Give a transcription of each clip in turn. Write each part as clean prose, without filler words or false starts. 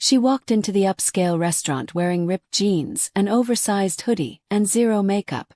She walked into the upscale restaurant wearing ripped jeans, an oversized hoodie, and zero makeup,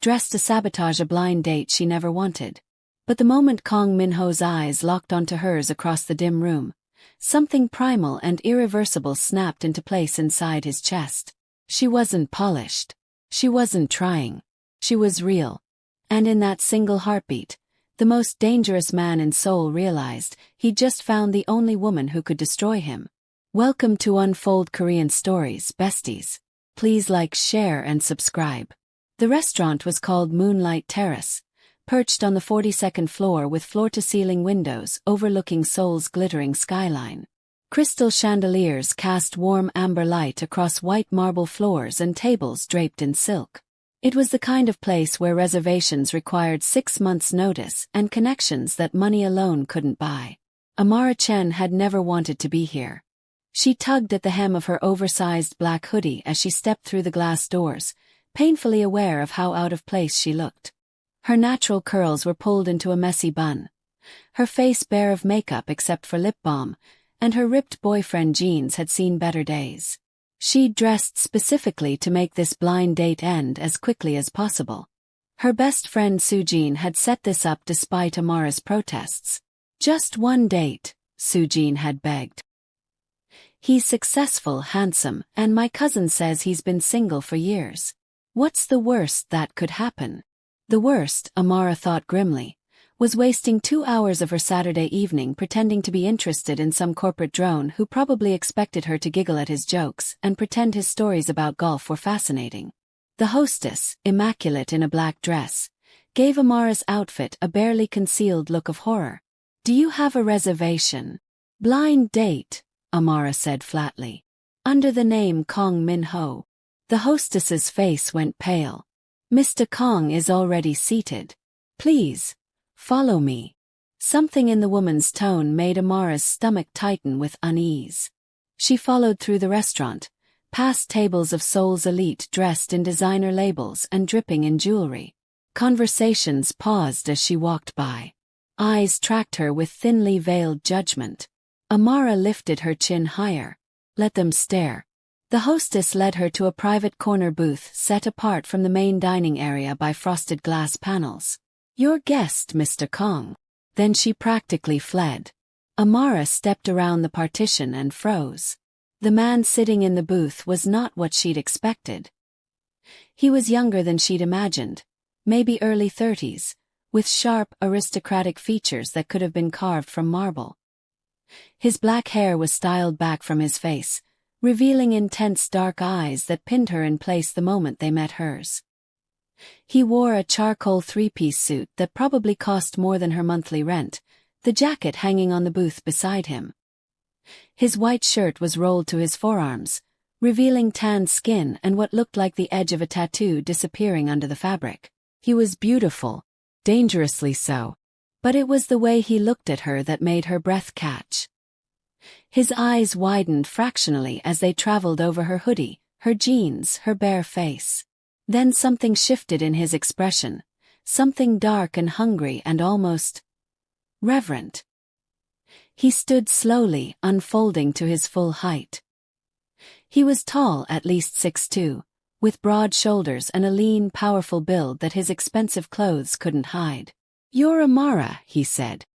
dressed to sabotage a blind date she never wanted. But the moment Kang Min-ho's eyes locked onto hers across the dim room, something primal and irreversible snapped into place inside his chest. She wasn't polished. She wasn't trying. She was real. And in that single heartbeat, the most dangerous man in Seoul realized he'd just found the only woman who could destroy him. Welcome to Unfold Korean Stories, besties. Please like, share, and subscribe. The restaurant was called Moonlight Terrace, perched on the 42nd floor with floor-to-ceiling windows overlooking Seoul's glittering skyline. Crystal chandeliers cast warm amber light across white marble floors and tables draped in silk. It was the kind of place where reservations required 6 months' notice and connections that money alone couldn't buy. Amara Chen had never wanted to be here. She tugged at the hem of her oversized black hoodie as she stepped through the glass doors, painfully aware of how out of place she looked. Her natural curls were pulled into a messy bun, her face bare of makeup except for lip balm, and her ripped boyfriend jeans had seen better days. She'd dressed specifically to make this blind date end as quickly as possible. Her best friend Sujin had set this up despite Amara's protests. Just one date, Sujin had begged. He's successful, handsome, and my cousin says he's been single for years. What's the worst that could happen? The worst, Amara thought grimly, was wasting 2 hours of her Saturday evening pretending to be interested in some corporate drone who probably expected her to giggle at his jokes and pretend his stories about golf were fascinating. The hostess, immaculate in a black dress, gave Amara's outfit a barely concealed look of horror. "Do you have a reservation?" "Blind date," Amara said flatly. "Under the name Kang Min-ho." The hostess's face went pale. "Mr. Kang is already seated. Please, follow me." Something in the woman's tone made Amara's stomach tighten with unease. She followed through the restaurant, past tables of Seoul's elite dressed in designer labels and dripping in jewelry. Conversations paused as she walked by. Eyes tracked her with thinly veiled judgment. Amara lifted her chin higher. Let them stare. The hostess led her to a private corner booth set apart from the main dining area by frosted glass panels. "Your guest, Mr. Kang." Then she practically fled. Amara stepped around the partition and froze. The man sitting in the booth was not what she'd expected. He was younger than she'd imagined, maybe early 30s, with sharp, aristocratic features that could have been carved from marble. His black hair was styled back from his face, revealing intense dark eyes that pinned her in place the moment they met hers. He wore a charcoal three-piece suit that probably cost more than her monthly rent, the jacket hanging on the booth beside him. His white shirt was rolled to his forearms, revealing tanned skin and what looked like the edge of a tattoo disappearing under the fabric. He was beautiful, dangerously so. But it was the way he looked at her that made her breath catch. His eyes widened fractionally as they traveled over her hoodie, her jeans, her bare face. Then something shifted in his expression, something dark and hungry and almost reverent. He stood slowly, unfolding to his full height. He was tall, at least 6'2", with broad shoulders and a lean, powerful build that his expensive clothes couldn't hide. "You're Amara," he said.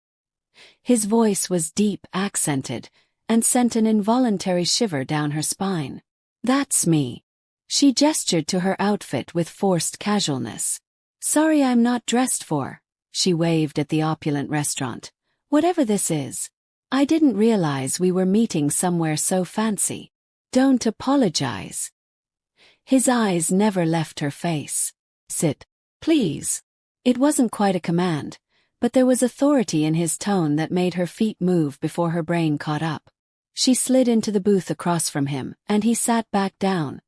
His voice was deep, accented, and sent an involuntary shiver down her spine. "That's me." She gestured to her outfit with forced casualness. "Sorry I'm not dressed for," she waved at the opulent restaurant. "Whatever this is. I didn't realize we were meeting somewhere so fancy." "Don't apologize." His eyes never left her face. "Sit, please." It wasn't quite a command, but there was authority in his tone that made her feet move before her brain caught up. She slid into the booth across from him, and he sat back down,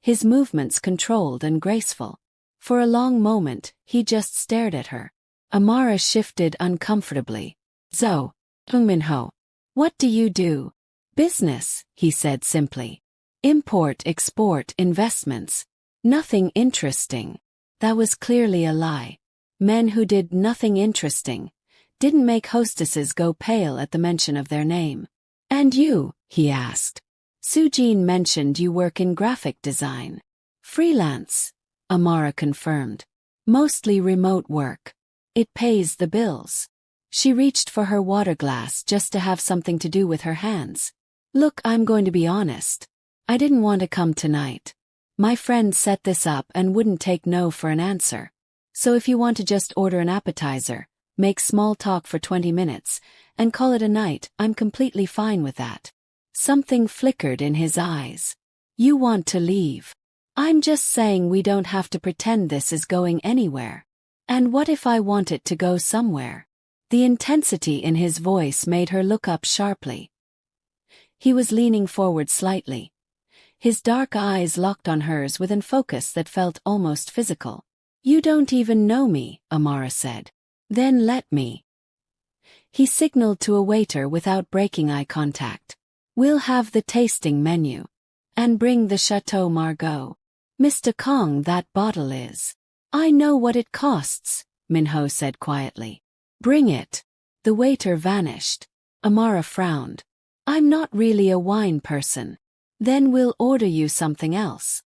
his movements controlled and graceful. For a long moment, he just stared at her. Amara shifted uncomfortably. "So, Kang Min-ho, what do you do?" "Business," he said simply. "Import, export, investments. Nothing interesting." That was clearly a lie. Men who did nothing interesting didn't make hostesses go pale at the mention of their name. "And you?" he asked. Sujin mentioned you work in graphic design. Freelance, Amara confirmed. Mostly remote work. It pays the bills. She reached for her water glass just to have something to do with her hands. Look, I'm going to be honest. I didn't want to come tonight. My friend set this up and wouldn't take no for an answer. So if you want to just order an appetizer, make small talk for 20 minutes, and call it a night, I'm completely fine with that. Something flickered in his eyes. You want to leave. I'm just saying we don't have to pretend this is going anywhere. And what if I want it to go somewhere? The intensity in his voice made her look up sharply. He was leaning forward slightly. His dark eyes locked on hers with an focus that felt almost physical. You don't even know me, Amara said. Then let me. He signaled to a waiter without breaking eye contact. We'll have the tasting menu. And bring the Chateau Margaux. Mr. Kong, that bottle is. I know what it costs, Min-ho said quietly. Bring it. The waiter vanished. Amara frowned. I'm not really a wine person. Then we'll order you something else.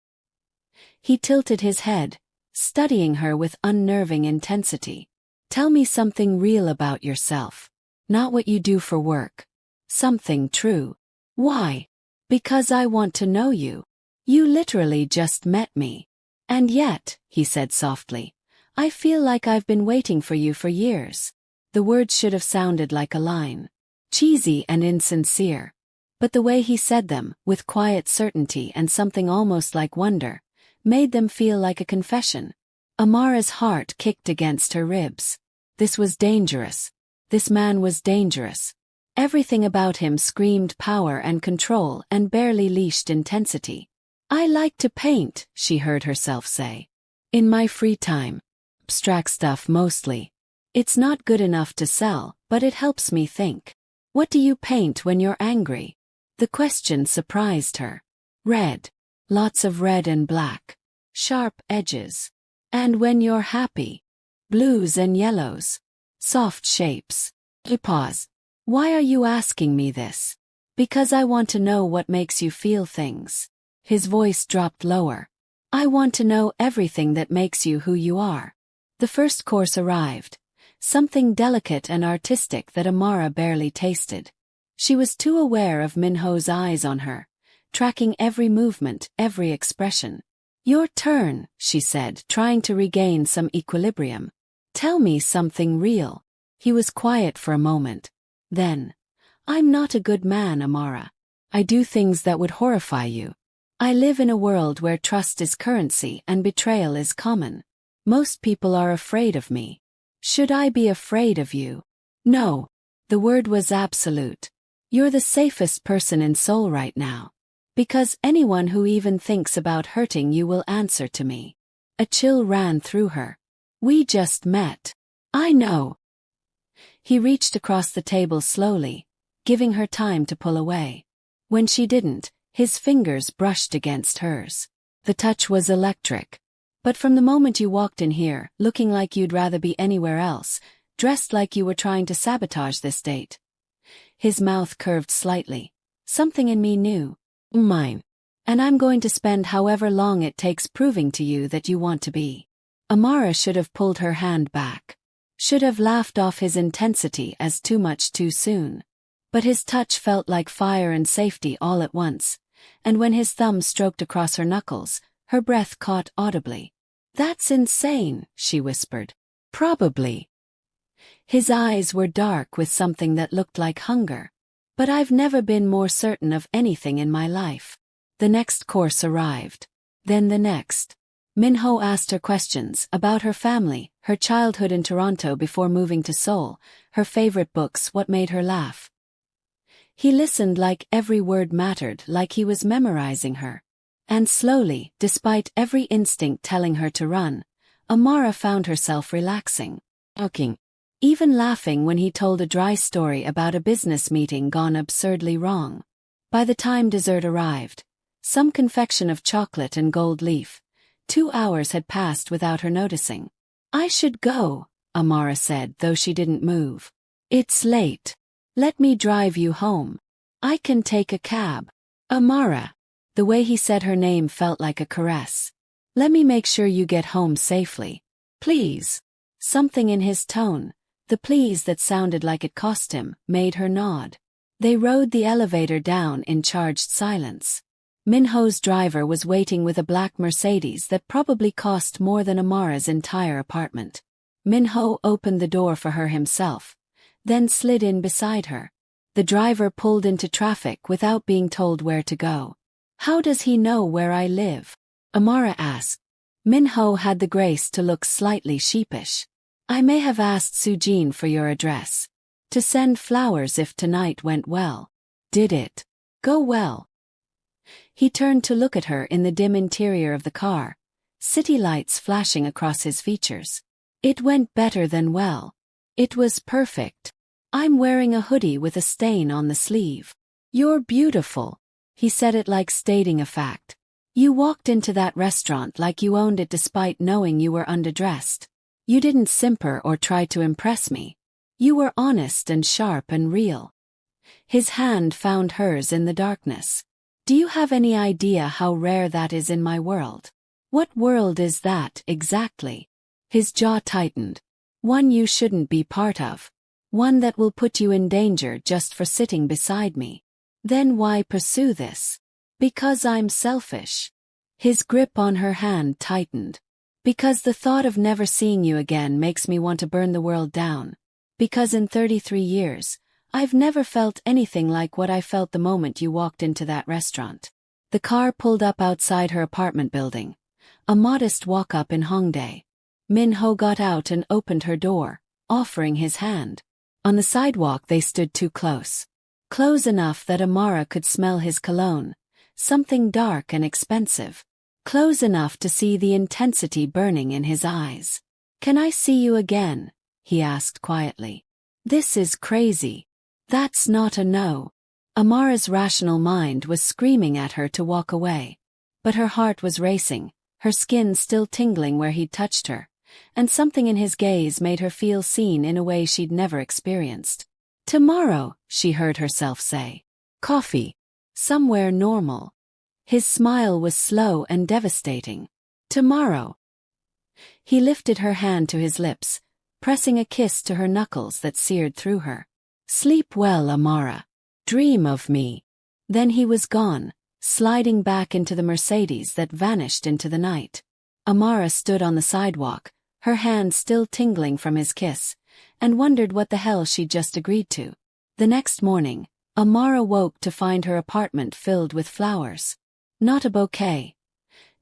He tilted his head, studying her with unnerving intensity. Tell me something real about yourself. Not what you do for work. Something true. Why? Because I want to know you. You literally just met me. And yet, he said softly, I feel like I've been waiting for you for years. The words should have sounded like a line. Cheesy and insincere. But the way he said them, with quiet certainty and something almost like wonder, made them feel like a confession. Amara's heart kicked against her ribs. This was dangerous. This man was dangerous. Everything about him screamed power and control and barely leashed intensity. I like to paint, she heard herself say. In my free time. Abstract stuff mostly. It's not good enough to sell, but it helps me think. What do you paint when you're angry? The question surprised her. Red. Lots of red and black. Sharp edges. And when you're happy? Blues and yellows. Soft shapes. He paused. Why are you asking me this? Because I want to know what makes you feel things. His voice dropped lower. I want to know everything that makes you who you are. The first course arrived. Something delicate and artistic that Amara barely tasted. She was too aware of Min-ho's eyes on her, tracking every movement, every expression. Your turn, she said, trying to regain some equilibrium. Tell me something real. He was quiet for a moment. Then, I'm not a good man, Amara. I do things that would horrify you. I live in a world where trust is currency and betrayal is common. Most people are afraid of me. Should I be afraid of you? No. The word was absolute. You're the safest person in Seoul right now. Because anyone who even thinks about hurting you will answer to me. A chill ran through her. We just met. I know. He reached across the table slowly, giving her time to pull away. When she didn't, his fingers brushed against hers. The touch was electric. But from the moment you walked in here, looking like you'd rather be anywhere else, dressed like you were trying to sabotage this date. His mouth curved slightly. Something in me knew. Mine. And I'm going to spend however long it takes proving to you that you want to be. Amara should have pulled her hand back. Should have laughed off his intensity as too much too soon. But his touch felt like fire and safety all at once, and when his thumb stroked across her knuckles, her breath caught audibly. That's insane, she whispered. Probably. His eyes were dark with something that looked like hunger. But I've never been more certain of anything in my life. The next course arrived. Then the next. Min-ho asked her questions about her family, her childhood in Toronto before moving to Seoul, her favorite books, what made her laugh. He listened like every word mattered, like he was memorizing her. And slowly, despite every instinct telling her to run, Amara found herself relaxing. Joking. Even laughing when he told a dry story about a business meeting gone absurdly wrong. By the time dessert arrived, some confection of chocolate and gold leaf, 2 hours had passed without her noticing. I should go, Amara said, though she didn't move. It's late. Let me drive you home. I can take a cab. Amara. The way he said her name felt like a caress. Let me make sure you get home safely. Please. Something in his tone, the please that sounded like it cost him, made her nod. They rode the elevator down in charged silence. Min-ho's driver was waiting with a black Mercedes that probably cost more than Amara's entire apartment. Min-ho opened the door for her himself, then slid in beside her. The driver pulled into traffic without being told where to go. How does he know where I live? Amara asked. Min-ho had the grace to look slightly sheepish. I may have asked Sujin for your address. To send flowers if tonight went well. Did it go well? He turned to look at her in the dim interior of the car, city lights flashing across his features. It went better than well. It was perfect. I'm wearing a hoodie with a stain on the sleeve. You're beautiful. He said it like stating a fact. You walked into that restaurant like you owned it despite knowing you were underdressed. You didn't simper or try to impress me. You were honest and sharp and real. His hand found hers in the darkness. Do you have any idea how rare that is in my world? What world is that, exactly? His jaw tightened. One you shouldn't be part of. One that will put you in danger just for sitting beside me. Then why pursue this? Because I'm selfish. His grip on her hand tightened. Because the thought of never seeing you again makes me want to burn the world down. Because in 33 years, I've never felt anything like what I felt the moment you walked into that restaurant. The car pulled up outside her apartment building. A modest walk-up in Hongdae. Min-ho got out and opened her door, offering his hand. On the sidewalk they stood too close. Close enough that Amara could smell his cologne. Something dark and expensive. Close enough to see the intensity burning in his eyes. Can I see you again? He asked quietly. This is crazy. That's not a no. Amara's rational mind was screaming at her to walk away. But her heart was racing, her skin still tingling where he'd touched her, and something in his gaze made her feel seen in a way she'd never experienced. Tomorrow, she heard herself say. Coffee. Somewhere normal. His smile was slow and devastating. Tomorrow. He lifted her hand to his lips, pressing a kiss to her knuckles that seared through her. Sleep well, Amara. Dream of me. Then he was gone, sliding back into the Mercedes that vanished into the night. Amara stood on the sidewalk, her hand still tingling from his kiss, and wondered what the hell she'd just agreed to. The next morning, Amara woke to find her apartment filled with flowers. Not a bouquet.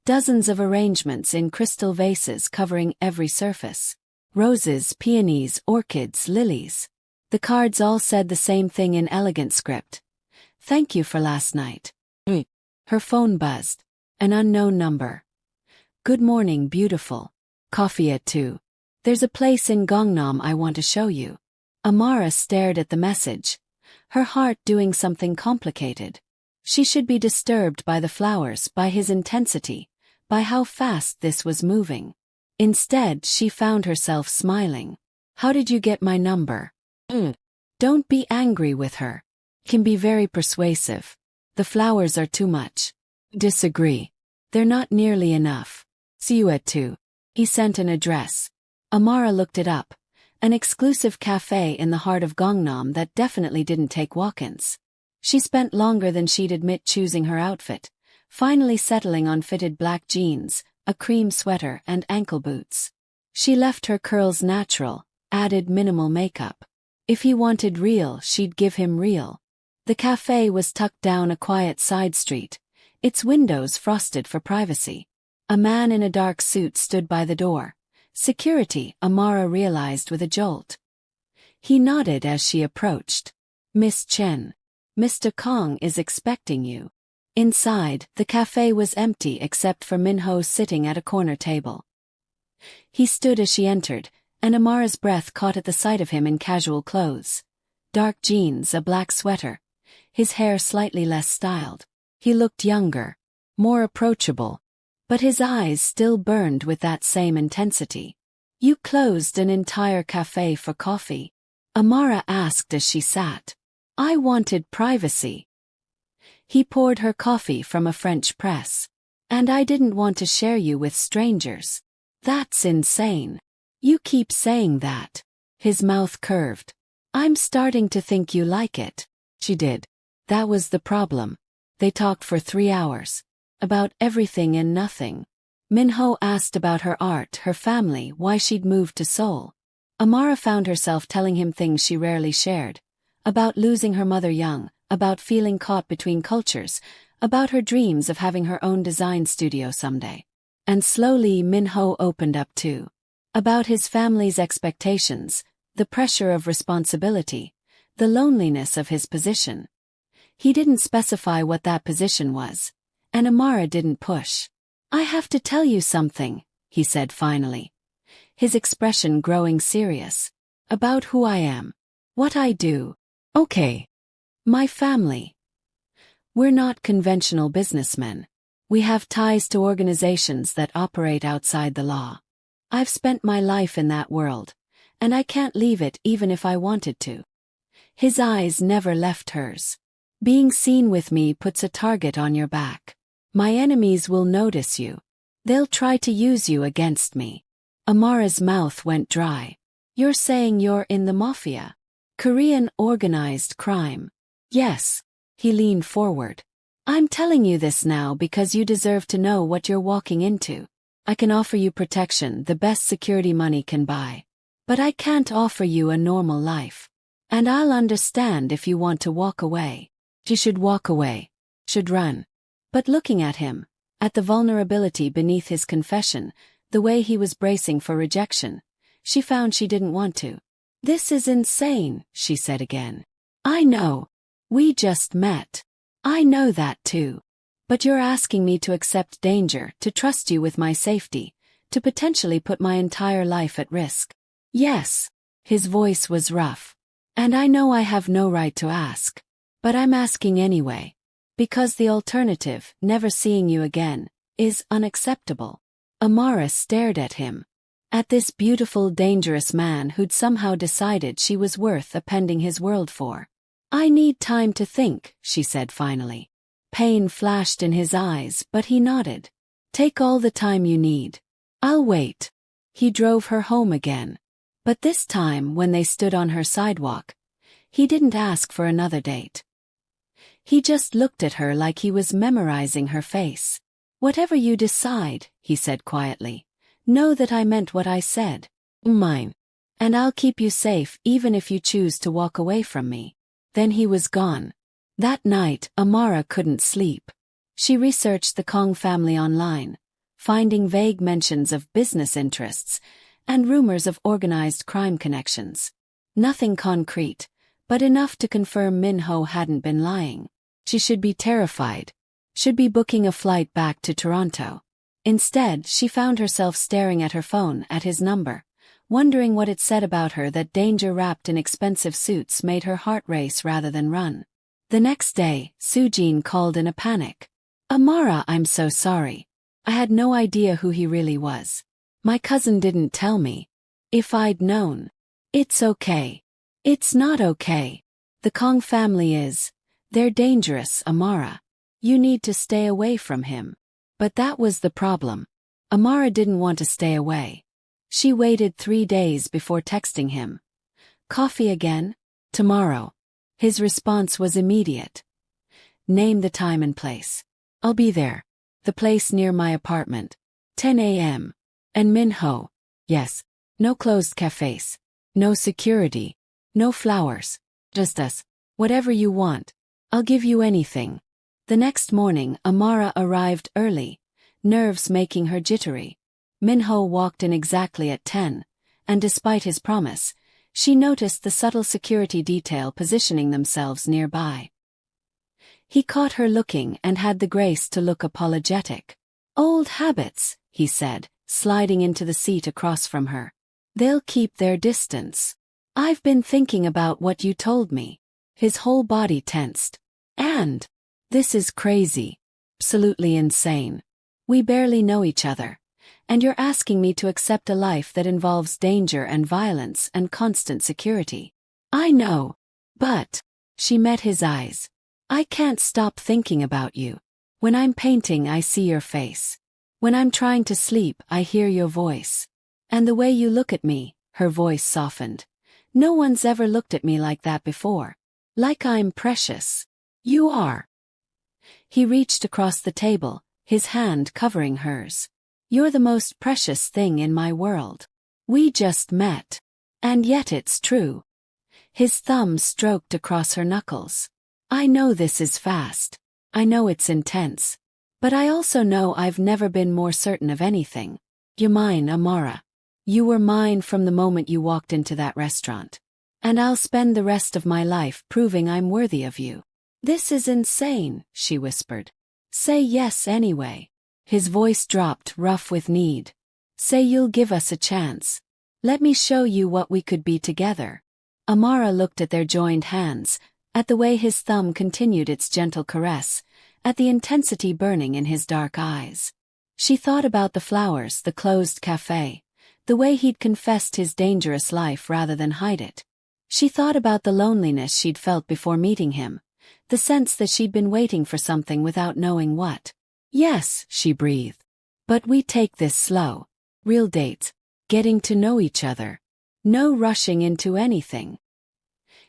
Dozens of arrangements in crystal vases covering every surface. Roses, peonies, orchids, lilies. The cards all said the same thing in elegant script. Thank you for last night. Her phone buzzed. An unknown number. Good morning, beautiful. Coffee at 2. There's a place in Gangnam I want to show you. Amara stared at the message, her heart doing something complicated. She should be disturbed by the flowers, by his intensity, by how fast this was moving. Instead, she found herself smiling. How did you get my number? Don't be angry with her. Can be very persuasive. The flowers are too much. Disagree. They're not nearly enough. See you at 2. He sent an address. Amara looked it up. An exclusive cafe in the heart of Gangnam that definitely didn't take walk-ins. She spent longer than she'd admit choosing her outfit, finally settling on fitted black jeans, a cream sweater and ankle boots. She left her curls natural, added minimal makeup. If he wanted real, she'd give him real. The cafe was tucked down a quiet side street, its windows frosted for privacy. A man in a dark suit stood by the door. Security, Amara realized with a jolt. He nodded as she approached. Miss Chen. Mr. Kang is expecting you. Inside, the cafe was empty except for Min-ho sitting at a corner table. He stood as she entered, and Amara's breath caught at the sight of him in casual clothes. Dark jeans, a black sweater. His hair slightly less styled. He looked younger, more approachable. But his eyes still burned with that same intensity. You closed an entire cafe for coffee? Amara asked as she sat. I wanted privacy. He poured her coffee from a French press. And I didn't want to share you with strangers. That's insane. You keep saying that. His mouth curved. I'm starting to think you like it. She did. That was the problem. They talked for 3 hours. About everything and nothing. Min-ho asked about her art, her family, why she'd moved to Seoul. Amara found herself telling him things she rarely shared. About losing her mother young, about feeling caught between cultures, about her dreams of having her own design studio someday. And slowly Min-ho opened up too. About his family's expectations, the pressure of responsibility, the loneliness of his position. He didn't specify what that position was. And Amara didn't push. I have to tell you something, he said finally. His expression growing serious. About who I am. What I do. Okay. My family. We're not conventional businessmen. We have ties to organizations that operate outside the law. I've spent my life in that world, and I can't leave it even if I wanted to. His eyes never left hers. Being seen with me puts a target on your back. My enemies will notice you. They'll try to use you against me. Amara's mouth went dry. You're saying you're in the Mafia? Korean organized crime. Yes. He leaned forward. I'm telling you this now because you deserve to know what you're walking into. I can offer you protection, the best security money can buy. But I can't offer you a normal life. And I'll understand if you want to walk away. She should walk away. Should run. But looking at him, at the vulnerability beneath his confession, the way he was bracing for rejection, she found she didn't want to. This is insane, she said again. I know. We just met. I know that too. But you're asking me to accept danger, to trust you with my safety, to potentially put my entire life at risk. Yes. His voice was rough. And I know I have no right to ask. But I'm asking anyway. Because the alternative, never seeing you again, is unacceptable. Amara stared at him. At this beautiful, dangerous man who'd somehow decided she was worth appending his world for. I need time to think, she said finally. Pain flashed in his eyes, but he nodded. Take all the time you need. I'll wait. He drove her home again. But this time, when they stood on her sidewalk, he didn't ask for another date. He just looked at her like he was memorizing her face. Whatever you decide, he said quietly. Know that I meant what I said. Mine. And I'll keep you safe even if you choose to walk away from me. Then he was gone. That night, Amara couldn't sleep. She researched the Kang family online, finding vague mentions of business interests and rumors of organized crime connections. Nothing concrete, but enough to confirm Min-ho hadn't been lying. She should be terrified. Should be booking a flight back to Toronto. Instead, she found herself staring at her phone at his number, wondering what it said about her that danger wrapped in expensive suits made her heart race rather than run. The next day, Soo-jin called in a panic. Amara, I'm so sorry. I had no idea who he really was. My cousin didn't tell me. If I'd known. It's okay. It's not okay. The Kang family is. They're dangerous, Amara. You need to stay away from him. But that was the problem. Amara didn't want to stay away. She waited 3 days before texting him. Coffee again? Tomorrow. His response was immediate. Name the time and place. I'll be there. The place near my apartment. 10 a.m. And Min-ho. Yes. No closed cafes. No security. No flowers. Just us. Whatever you want. I'll give you anything. The next morning, Amara arrived early, nerves making her jittery. Min-ho walked in exactly at 10, and despite his promise, she noticed the subtle security detail positioning themselves nearby. He caught her looking and had the grace to look apologetic. Old habits, he said, sliding into the seat across from her. They'll keep their distance. I've been thinking about what you told me. His whole body tensed. And this is crazy. Absolutely insane. We barely know each other. And you're asking me to accept a life that involves danger and violence and constant security. I know. But, she met his eyes. I can't stop thinking about you. When I'm painting, I see your face. When I'm trying to sleep, I hear your voice. And the way you look at me," her voice softened. "No one's ever looked at me like that before. Like I'm precious. You are." He reached across the table, his hand covering hers. "You're the most precious thing in my world. We just met. And yet it's true." His thumb stroked across her knuckles. "I know this is fast. I know it's intense. But I also know I've never been more certain of anything. You're mine, Amara. You were mine from the moment you walked into that restaurant. And I'll spend the rest of my life proving I'm worthy of you." "This is insane," she whispered. "Say yes anyway." His voice dropped, rough with need. "Say you'll give us a chance. Let me show you what we could be together." Amara looked at their joined hands, at the way his thumb continued its gentle caress, at the intensity burning in his dark eyes. She thought about the flowers, the closed cafe, the way he'd confessed his dangerous life rather than hide it. She thought about the loneliness she'd felt before meeting him, the sense that she'd been waiting for something without knowing what. "Yes," she breathed. "But we take this slow. Real dates. Getting to know each other. No rushing into anything."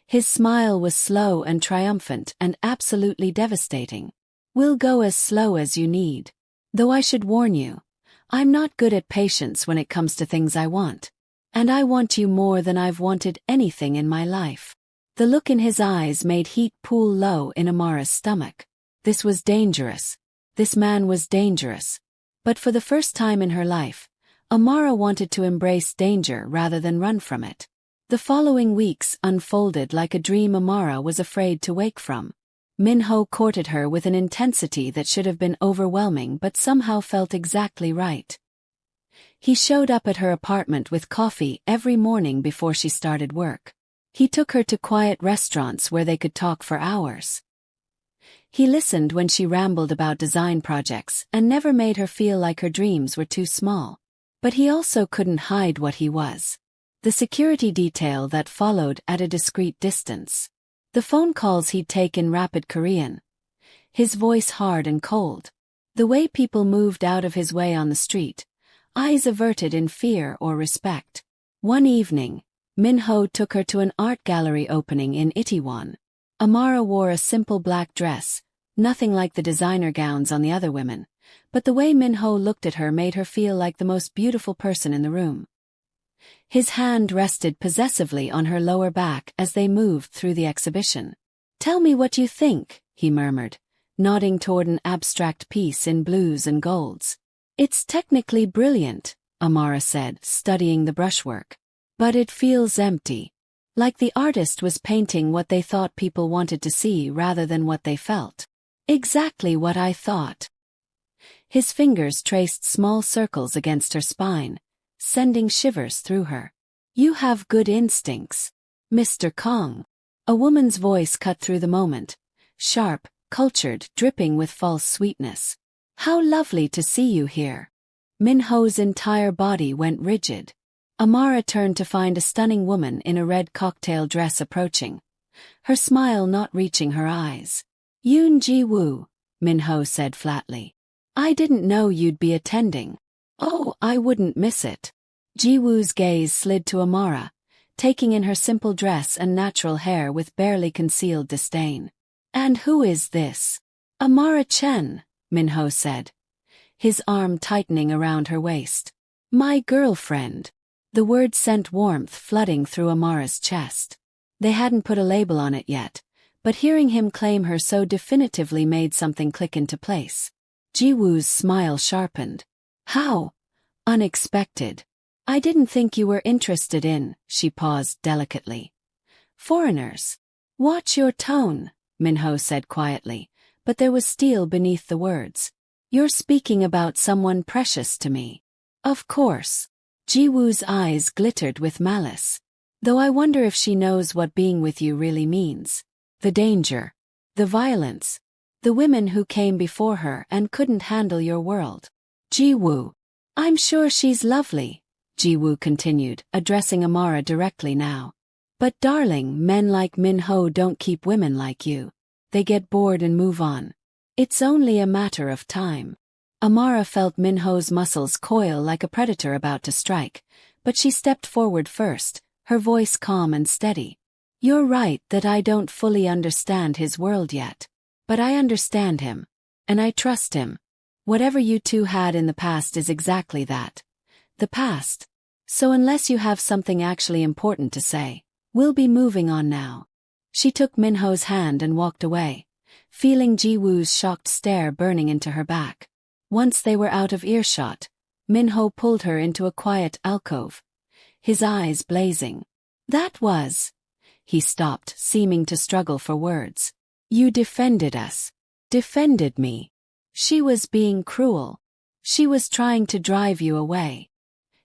His smile was slow and triumphant and absolutely devastating. "We'll go as slow as you need. Though I should warn you, I'm not good at patience when it comes to things I want. And I want you more than I've wanted anything in my life." The look in his eyes made heat pool low in Amara's stomach. This was dangerous. This man was dangerous. But for the first time in her life, Amara wanted to embrace danger rather than run from it. The following weeks unfolded like a dream Amara was afraid to wake from. Min-ho courted her with an intensity that should have been overwhelming but somehow felt exactly right. He showed up at her apartment with coffee every morning before she started work. He took her to quiet restaurants where they could talk for hours. He listened when she rambled about design projects and never made her feel like her dreams were too small. But he also couldn't hide what he was. The security detail that followed at a discreet distance. The phone calls he'd take in rapid Korean. His voice hard and cold. The way people moved out of his way on the street, eyes averted in fear or respect. One evening, Min-ho took her to an art gallery opening in Itaewon. Amara wore a simple black dress, nothing like the designer gowns on the other women, but the way Min-ho looked at her made her feel like the most beautiful person in the room. His hand rested possessively on her lower back as they moved through the exhibition. "Tell me what you think," he murmured, nodding toward an abstract piece in blues and golds. "It's technically brilliant," Amara said, studying the brushwork. "But it feels empty. Like the artist was painting what they thought people wanted to see rather than what they felt." "Exactly what I thought." His fingers traced small circles against her spine, sending shivers through her. "You have good instincts, Mr. Kang." A woman's voice cut through the moment, sharp, cultured, dripping with false sweetness. "How lovely to see you here." Min-ho's entire body went rigid. Amara turned to find a stunning woman in a red cocktail dress approaching, her smile not reaching her eyes. "Yoon Ji-woo," Min-ho said flatly. "I didn't know you'd be attending." "Oh, I wouldn't miss it." Ji-woo's gaze slid to Amara, taking in her simple dress and natural hair with barely concealed disdain. "And who is this?" "Amara Chen," Min-ho said, his arm tightening around her waist. "My girlfriend." The word sent warmth flooding through Amara's chest. They hadn't put a label on it yet, but hearing him claim her so definitively made something click into place. Ji-woo's smile sharpened. "How unexpected. I didn't think you were interested in," she paused delicately. "Foreigners." "Watch your tone," Min-ho said quietly, but there was steel beneath the words. "You're speaking about someone precious to me." "Of course." Ji-woo's eyes glittered with malice. "Though I wonder if she knows what being with you really means. The danger. The violence. The women who came before her and couldn't handle your world." "Ji-woo. I'm sure she's lovely," Ji-woo continued, addressing Amara directly now. "But darling, men like Min-ho don't keep women like you. they get bored and move on. It's only a matter of time. Amara felt Min-ho's muscles coil like a predator about to strike, but she stepped forward first, her voice calm and steady. You're right that I don't fully understand his world yet. But I understand him. And I trust him. Whatever you two had in the past is exactly that. The past. So unless you have something actually important to say, we'll be moving on now. She took Min-ho's hand and walked away, feeling Ji-woo's shocked stare burning into her back. Once they were out of earshot, Min-ho pulled her into a quiet alcove, his eyes blazing. That was... He stopped, seeming to struggle for words. You defended us. Defended me. She was being cruel. She was trying to drive you away.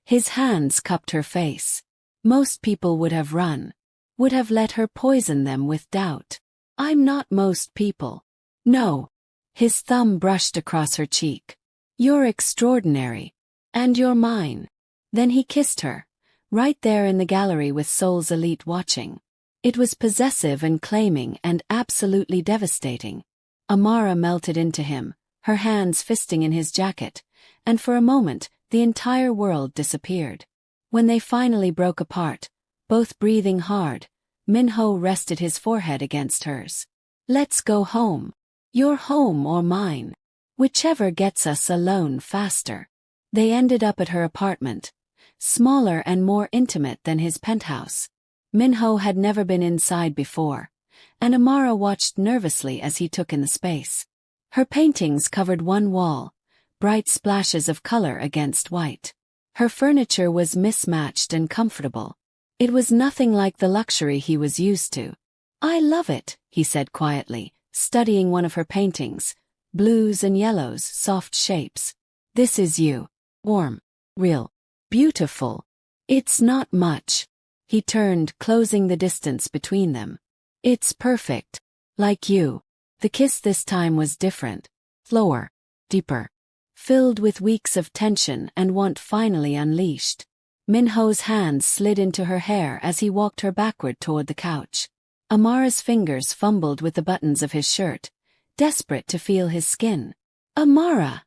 His hands cupped her face. Most people would have run. Would have let her poison them with doubt. I'm not most people. No. His thumb brushed across her cheek. You're extraordinary. And you're mine. Then he kissed her, right there in the gallery with Seoul's elite watching. It was possessive and claiming and absolutely devastating. Amara melted into him, her hands fisting in his jacket, and for a moment, the entire world disappeared. When they finally broke apart, both breathing hard, Min-ho rested his forehead against hers. Let's go home. Your home or mine. Whichever gets us alone faster. They ended up at her apartment, smaller and more intimate than his penthouse. Min-ho had never been inside before, and Amara watched nervously as he took in the space. Her paintings covered one wall, bright splashes of color against white. Her furniture was mismatched and comfortable. It was nothing like the luxury he was used to. I love it, he said quietly, studying one of her paintings, blues and yellows, soft shapes. This is you. Warm. Real. Beautiful. It's not much. He turned, closing the distance between them. It's perfect. Like you. The kiss this time was different. Slower. Deeper. Filled with weeks of tension and want finally unleashed. Min-ho's hands slid into her hair as he walked her backward toward the couch. Amara's fingers fumbled with the buttons of his shirt, desperate to feel his skin. Amara!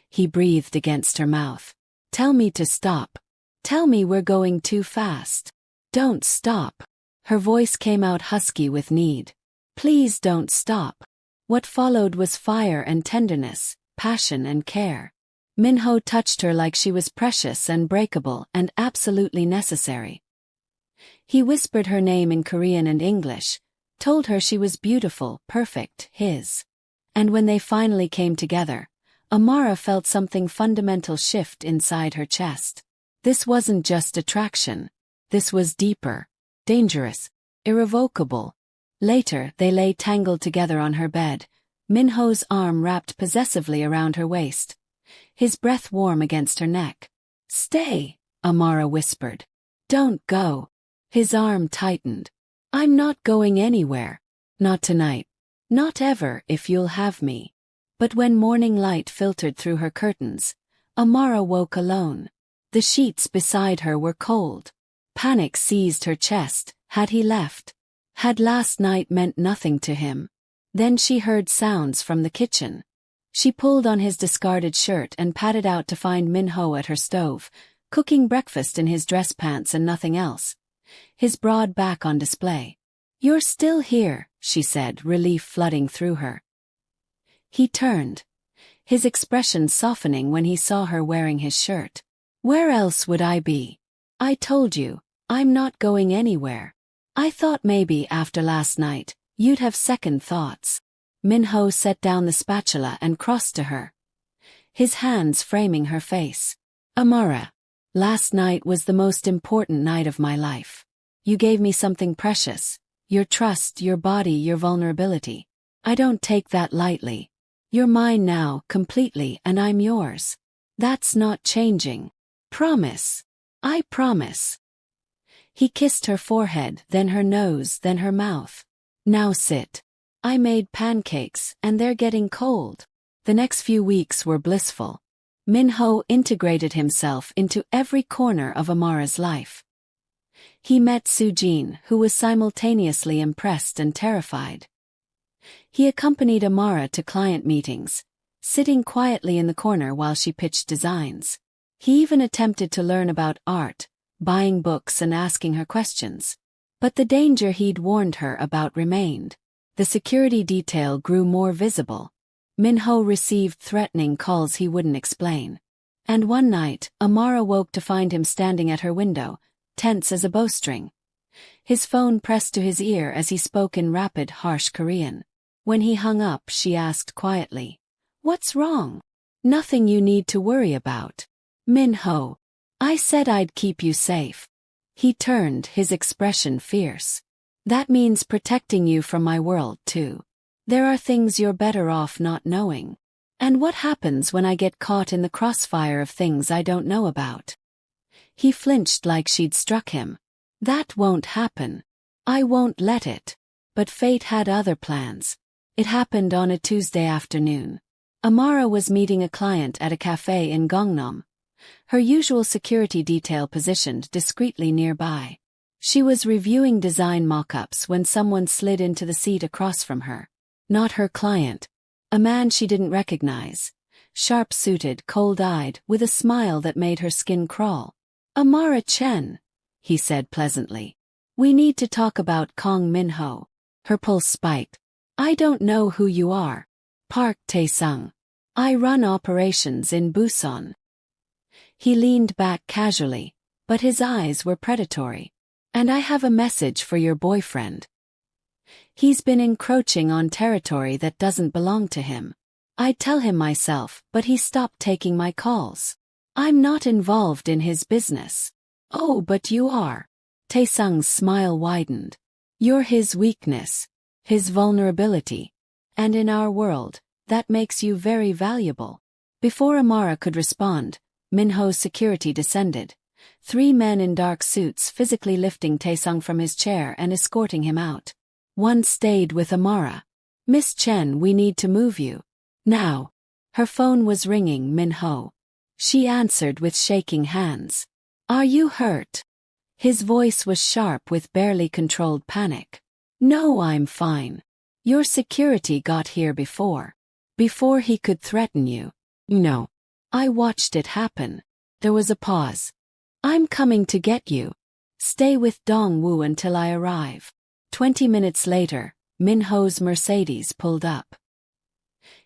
He breathed against her mouth. Tell me to stop. Tell me we're going too fast. Don't stop. Her voice came out husky with need. Please don't stop. What followed was fire and tenderness, passion and care. Min-ho touched her like she was precious and breakable and absolutely necessary. He whispered her name in Korean and English, told her she was beautiful, perfect, his. And when they finally came together, Amara felt something fundamental shift inside her chest. This wasn't just attraction. This was deeper, dangerous, irrevocable. Later, they lay tangled together on her bed, Min-ho's arm wrapped possessively around her waist, his breath warm against her neck. Stay, Amara whispered. Don't go. His arm tightened. I'm not going anywhere. Not tonight. Not ever if you'll have me. But when morning light filtered through her curtains, Amara woke alone. The sheets beside her were cold. Panic seized her chest. Had he left? Had last night meant nothing to him? Then she heard sounds from the kitchen. She pulled on his discarded shirt and padded out to find Min-ho at her stove, cooking breakfast in his dress pants and nothing else, his broad back on display. You're still here, she said, relief flooding through her. He turned, his expression softening when he saw her wearing his shirt. Where else would I be? I told you, I'm not going anywhere. I thought maybe after last night, you'd have second thoughts. Min-ho set down the spatula and crossed to her, his hands framing her face. Amara, last night was the most important night of my life. You gave me something precious, your trust, your body, your vulnerability. I don't take that lightly. You're mine now, completely, and I'm yours. That's not changing. Promise. I promise. He kissed her forehead, then her nose, then her mouth. Now sit. I made pancakes, and they're getting cold. The next few weeks were blissful. Min-ho integrated himself into every corner of Amara's life. He met Soo-jin, who was simultaneously impressed and terrified. He accompanied Amara to client meetings, sitting quietly in the corner while she pitched designs. He even attempted to learn about art, buying books and asking her questions. But the danger he'd warned her about remained. The security detail grew more visible. Min-ho received threatening calls he wouldn't explain. And one night, Amara woke to find him standing at her window, tense as a bowstring. His phone pressed to his ear as he spoke in rapid, harsh Korean. When he hung up, she asked quietly, "What's wrong?" "Nothing you need to worry about. Min-ho. I said I'd keep you safe." He turned, his expression fierce. "That means protecting you from my world, too. There are things you're better off not knowing. And what happens when I get caught in the crossfire of things I don't know about?" He flinched like she'd struck him. "That won't happen. I won't let it." But fate had other plans. It happened on a Tuesday afternoon. Amara was meeting a client at a cafe in Gangnam. Her usual security detail positioned discreetly nearby. She was reviewing design mock-ups when someone slid into the seat across from her. Not her client. A man she didn't recognize. Sharp-suited, cold-eyed, with a smile that made her skin crawl. "Amara Chen," he said pleasantly. "We need to talk about Kang Min-ho." Her pulse spiked. "I don't know who you are." "Park Tae-sung. I run operations in Busan." He leaned back casually, but his eyes were predatory. "And I have a message for your boyfriend. He's been encroaching on territory that doesn't belong to him. I'd tell him myself, but he stopped taking my calls. I'm not involved in his business." "Oh, but you are." Tae-sung's smile widened. "You're his weakness, his vulnerability. And in our world, that makes you very valuable." Before Amara could respond, Min-ho's security descended. 3 men in dark suits physically lifting Tae-sung from his chair and escorting him out. One stayed with Amara. "Miss Chen, we need to move you. Now." Her phone was ringing. Min-ho. She answered with shaking hands. "Are you hurt?" His voice was sharp with barely controlled panic. "No, I'm fine. Your security got here before he could threaten you." "No. I watched it happen." There was a pause. "I'm coming to get you. Stay with Dong-woo until I arrive." 20 minutes later, Min-ho's Mercedes pulled up.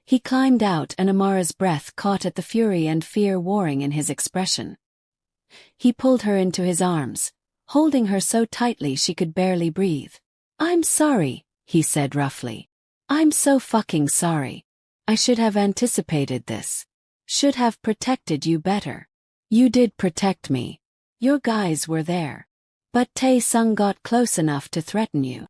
He climbed out and Amara's breath caught at the fury and fear warring in his expression. He pulled her into his arms, holding her so tightly she could barely breathe. "I'm sorry," he said roughly. "I'm so fucking sorry. I should have anticipated this. Should have protected you better. You did protect me. Your guys were there. But Tae-sung got close enough to threaten you."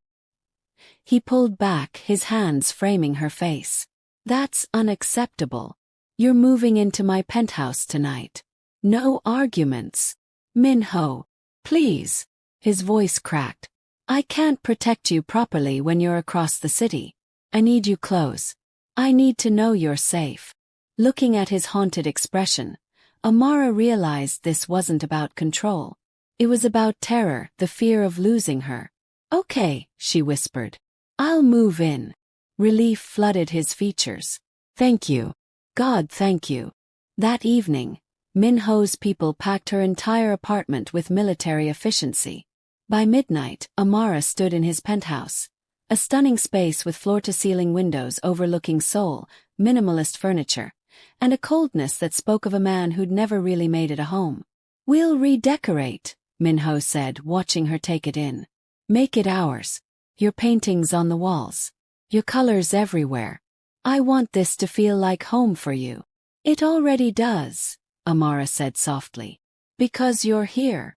He pulled back, his hands framing her face. "That's unacceptable. You're moving into my penthouse tonight. No arguments. Min-ho, please." His voice cracked. "I can't protect you properly when you're across the city. I need you close. I need to know you're safe." Looking at his haunted expression, Amara realized this wasn't about control. It was about terror, the fear of losing her. "Okay," she whispered. "I'll move in." Relief flooded his features. "Thank you. God, thank you." That evening, Min-ho's people packed her entire apartment with military efficiency. By midnight, Amara stood in his penthouse. A stunning space with floor-to-ceiling windows overlooking Seoul, minimalist furniture, and a coldness that spoke of a man who'd never really made it a home. "We'll redecorate," Min-ho said, watching her take it in. "Make it ours. Your paintings on the walls. Your colors everywhere. I want this to feel like home for you." "It already does," Amara said softly. "Because you're here."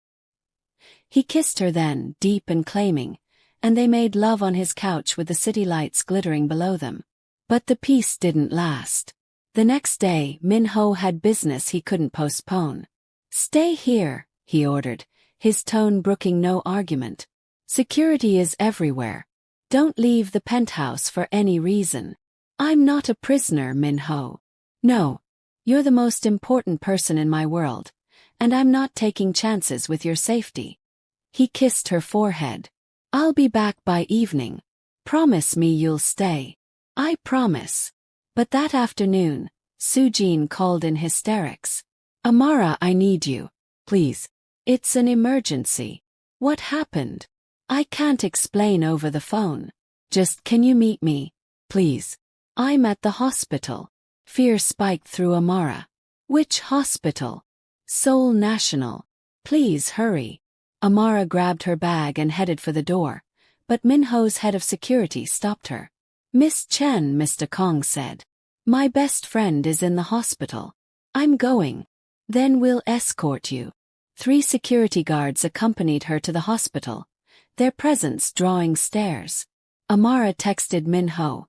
He kissed her then, deep and claiming, and they made love on his couch with the city lights glittering below them. But the peace didn't last. The next day, Min-ho had business he couldn't postpone. "Stay here," he ordered, his tone brooking no argument. "Security is everywhere. Don't leave the penthouse for any reason." "I'm not a prisoner, Min-ho. No. You're the most important person in my world, and I'm not taking chances with your safety." He kissed her forehead. "I'll be back by evening. Promise me you'll stay." I promise. But that afternoon, Soo-jin called in hysterics. Amara, I need you. Please. It's an emergency. What happened? I can't explain over the phone. Just can you meet me? Please. I'm at the hospital. Fear spiked through Amara. Which hospital? Seoul National. Please hurry. Amara grabbed her bag and headed for the door, but Min-ho's head of security stopped her. Miss Chen, Mr. Kang said. My best friend is in the hospital. I'm going. Then we'll escort you. 3 security guards accompanied her to the hospital, their presence drawing stares. Amara texted Min-ho.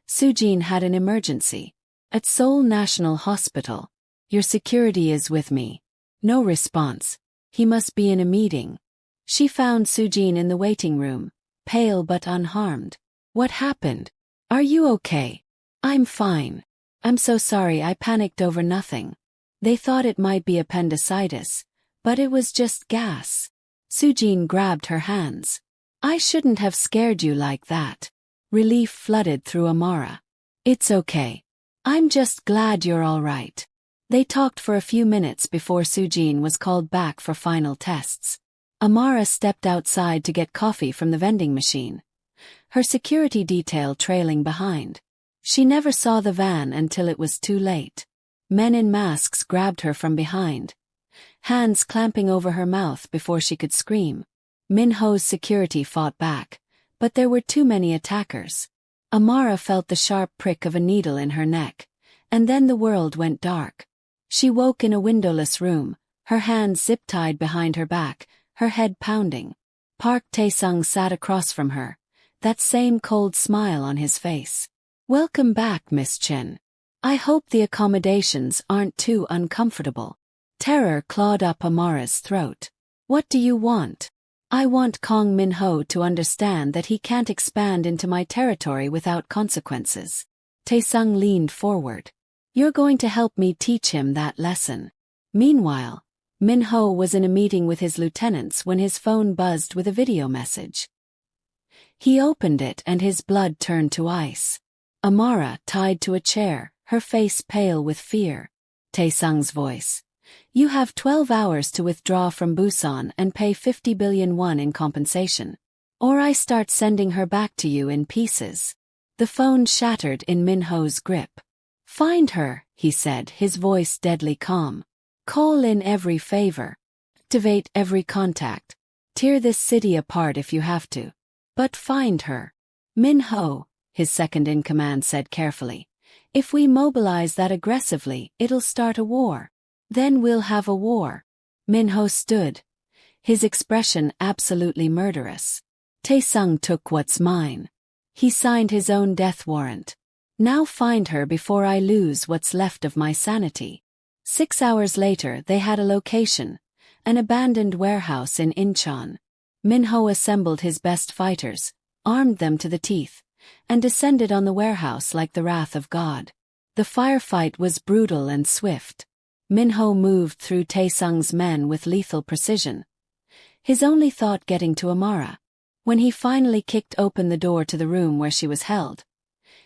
Soo-jin had an emergency. At Seoul National Hospital. Your security is with me. No response. He must be in a meeting. She found Soo-jin in the waiting room, pale but unharmed. What happened? Are you okay? I'm fine. I'm so sorry I panicked over nothing. They thought it might be appendicitis, but it was just gas. Soo-jin grabbed her hands. I shouldn't have scared you like that. Relief flooded through Amara. It's okay. I'm just glad you're all right. They talked for a few minutes before Soo-jin was called back for final tests. Amara stepped outside to get coffee from the vending machine, her security detail trailing behind. She never saw the van until it was too late. Men in masks grabbed her from behind, hands clamping over her mouth before she could scream. Min-ho's security fought back, but there were too many attackers. Amara felt the sharp prick of a needle in her neck, and then the world went dark. She woke in a windowless room, her hands zip-tied behind her back, her head pounding. Park Tae-sung sat across from her, that same cold smile on his face. Welcome back, Miss Chen. I hope the accommodations aren't too uncomfortable. Terror clawed up Amara's throat. What do you want? I want Kang Min-ho to understand that he can't expand into my territory without consequences. Tae-sung leaned forward. You're going to help me teach him that lesson. Meanwhile, Min-ho was in a meeting with his lieutenants when his phone buzzed with a video message. He opened it and his blood turned to ice. Amara tied to a chair, her face pale with fear. Tae-sung's voice. You have 12 hours to withdraw from Busan and pay 50 billion won in compensation. Or I start sending her back to you in pieces. The phone shattered in Min-ho's grip. Find her, he said, his voice deadly calm. Call in every favor. Activate every contact. Tear this city apart if you have to. But find her. Min-ho, his second-in-command said carefully. If we mobilize that aggressively, it'll start a war. Then we'll have a war. Min-ho stood, his expression absolutely murderous. Tae-sung took what's mine. He signed his own death warrant. Now find her before I lose what's left of my sanity. 6 hours later they had a location, an abandoned warehouse in Incheon. Min-ho assembled his best fighters, armed them to the teeth, and descended on the warehouse like the wrath of God. The firefight was brutal and swift. Min-ho moved through Tae-sung's men with lethal precision, his only thought getting to Amara. When he finally kicked open the door to the room where she was held,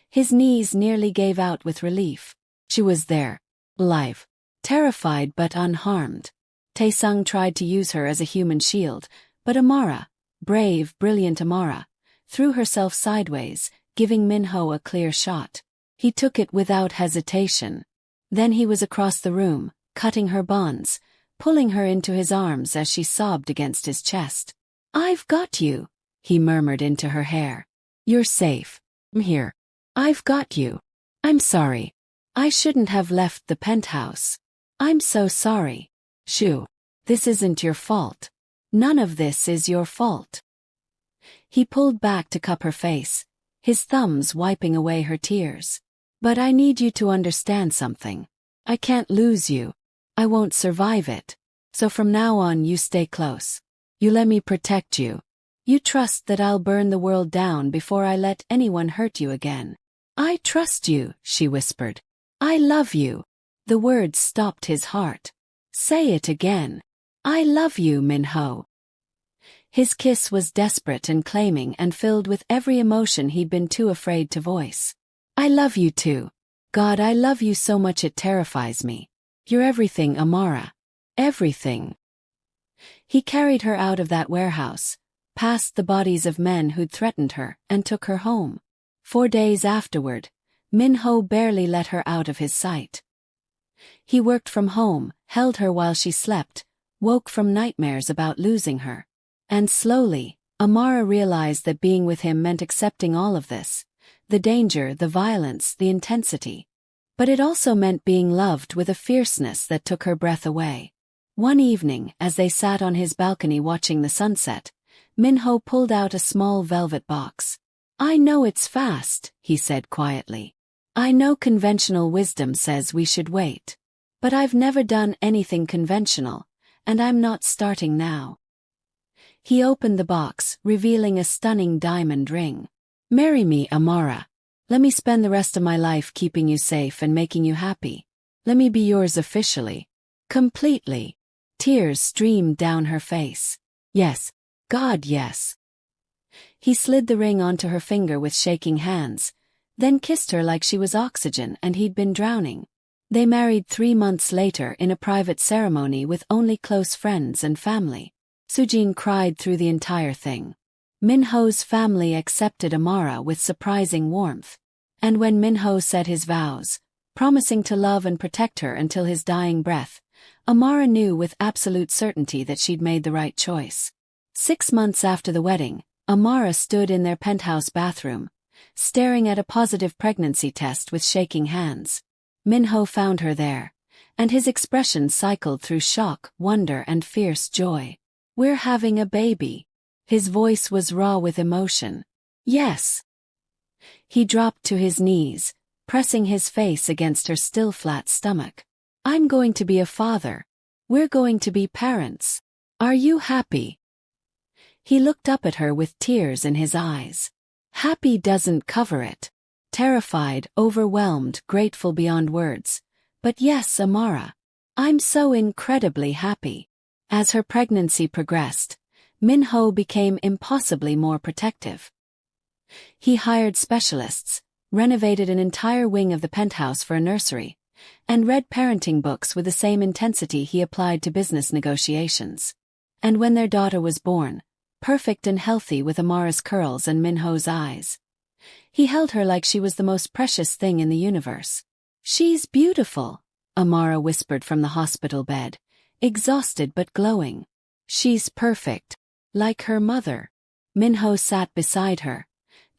his knees nearly gave out with relief. She was there, alive, terrified but unharmed. Tae-sung tried to use her as a human shield, but Amara, brave, brilliant Amara, threw herself sideways, giving Min-ho a clear shot. He took it without hesitation. Then he was across the room, cutting her bonds, pulling her into his arms as she sobbed against his chest. I've got you, he murmured into her hair. You're safe. I'm here. I've got you. I'm sorry. I shouldn't have left the penthouse. I'm so sorry. Shoo. This isn't your fault. None of this is your fault. He pulled back to cup her face, his thumbs wiping away her tears. But I need you to understand something. I can't lose you. I won't survive it. So from now on you stay close. You let me protect you. You trust that I'll burn the world down before I let anyone hurt you again. I trust you, she whispered. I love you. The words stopped his heart. Say it again. I love you, Min-ho. His kiss was desperate and claiming and filled with every emotion he'd been too afraid to voice. I love you too. God, I love you so much it terrifies me. You're everything, Amara. Everything. He carried her out of that warehouse, past the bodies of men who'd threatened her, and took her home. 4 days afterward, Min-ho barely let her out of his sight. He worked from home, held her while she slept, woke from nightmares about losing her. And slowly, Amara realized that being with him meant accepting all of this. The danger, the violence, the intensity. But it also meant being loved with a fierceness that took her breath away. One evening, as they sat on his balcony watching the sunset, Min-ho pulled out a small velvet box. I know it's fast, he said quietly. I know conventional wisdom says we should wait. But I've never done anything conventional, and I'm not starting now. He opened the box, revealing a stunning diamond ring. Marry me, Amara. Let me spend the rest of my life keeping you safe and making you happy. Let me be yours officially. Completely. Tears streamed down her face. Yes. God, yes. He slid the ring onto her finger with shaking hands, then kissed her like she was oxygen and he'd been drowning. They married 3 months later in a private ceremony with only close friends and family. Sujin cried through the entire thing. Min-ho's family accepted Amara with surprising warmth. And when Min-ho said his vows, promising to love and protect her until his dying breath, Amara knew with absolute certainty that she'd made the right choice. 6 months after the wedding, Amara stood in their penthouse bathroom, staring at a positive pregnancy test with shaking hands. Min-ho found her there, and his expression cycled through shock, wonder, and fierce joy. We're having a baby. His voice was raw with emotion. Yes. He dropped to his knees, pressing his face against her still flat stomach. I'm going to be a father. We're going to be parents. Are you happy? He looked up at her with tears in his eyes. Happy doesn't cover it. Terrified, overwhelmed, grateful beyond words. But yes, Amara. I'm so incredibly happy. As her pregnancy progressed, Min-ho became impossibly more protective. He hired specialists, renovated an entire wing of the penthouse for a nursery, and read parenting books with the same intensity he applied to business negotiations. And when their daughter was born, perfect and healthy with Amara's curls and Min-ho's eyes, he held her like she was the most precious thing in the universe. She's beautiful, Amara whispered from the hospital bed, exhausted but glowing. She's perfect. Like her mother. Min-ho sat beside her,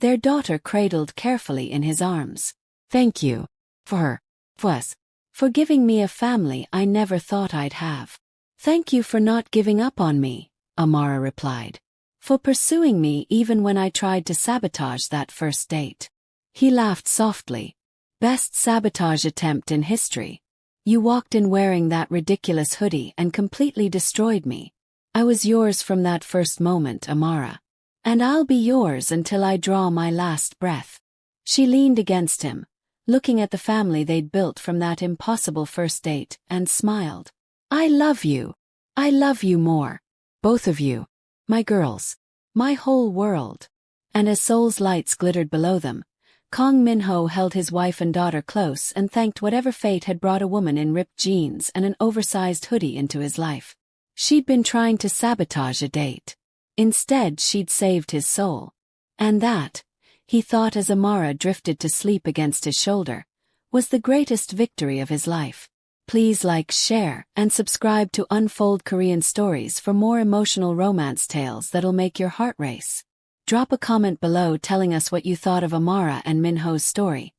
their daughter cradled carefully in his arms. Thank you. For us. For giving me a family I never thought I'd have. Thank you for not giving up on me, Amara replied. For pursuing me even when I tried to sabotage that first date. He laughed softly. Best sabotage attempt in history. You walked in wearing that ridiculous hoodie and completely destroyed me. I was yours from that first moment, Amara. And I'll be yours until I draw my last breath. She leaned against him, looking at the family they'd built from that impossible first date, and smiled. I love you. I love you more. Both of you. My girls. My whole world. And as Seoul's lights glittered below them, Kang Min-ho held his wife and daughter close and thanked whatever fate had brought a woman in ripped jeans and an oversized hoodie into his life. She'd been trying to sabotage a date. Instead, she'd saved his soul. And that, he thought as Amara drifted to sleep against his shoulder, was the greatest victory of his life. Please like, share, and subscribe to Unfold Korean Stories for more emotional romance tales that'll make your heart race. Drop a comment below telling us what you thought of Amara and Min-ho's story,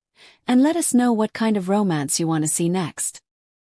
and let us know what kind of romance you want to see next.